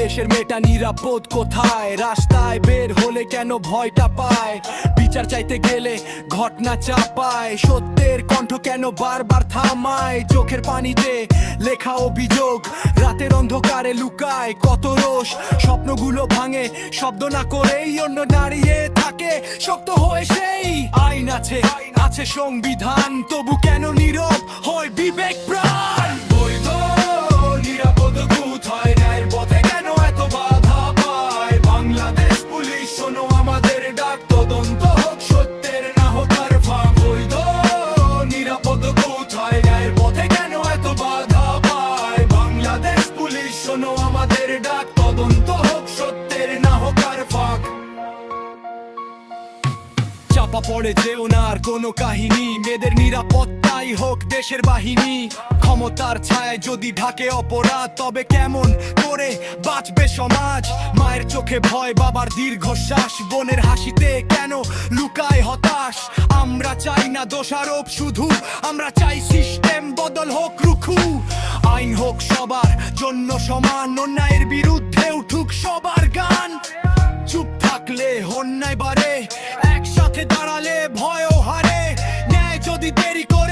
দেশের মেয়েটা নিরাপদ কোথায়? রাস্তায় বের হলে কেন ভয়টা পায়? বিচার চাইতে গেলে ঘটনা চাপায়, সত্যের কণ্ঠ কেন বারবার থামায়? চোখের পানিতে লেখা অভিযোগ রাতের অন্ধকারে লুকায় কত রোষ, স্বপ্নগুলো ভাঙে শব্দ না করেই অন্য দাঁড়িয়ে থাকে শক্ত হয়ে। সেই আইন আছে, আছে সংবিধান, তবু কেন নীরব হয় বিবেক প্রাণ? বৈধ নিরাপদ কোথায়? ন্যায়ের পথে কেন এত বাধা পায়? বাংলাদেশ পুলিশ শোনো আমাদের ডাক, তদন্ত হোক সত্যের না হোক আর ফাঁক। বৈধ নিরাপদ কোথায়? ন্যায়ের পথে কেন এত বাধা পায়? বাংলাদেশ পুলিশ শোনো আমাদের ডাক, তদন্ত হোক সত্যের না হোক আর ফাঁক। চাপা পড়ে যেও না আর কোনো কাহিনী, মেয়েদের নিরাপত্তাই হোক দেশের বাহিনী। ক্ষমতার ছায়ায় যদি ঢাকে অপরাধ, তবে কেমন করে বাঁচবে সমাজ? মায়ের চোখে ভয়, বাবার দীর্ঘশ্বাস, বোনের হাসিতে কেন লুকায় হতাশ? আমরা চাই না দোষারোপ শুধু, আমরা চাই সিস্টেম বদল হোক রুখু। আইন হোক সবার জন্য সমান, অন্যায়ের বিরুদ্ধে উঠুক সবার গান। চুপ থাকলে অন্যায় বাড়ে, একসাথে দাঁড়ালে ভয়ও হারে। ন্যায় যদি দেরি করে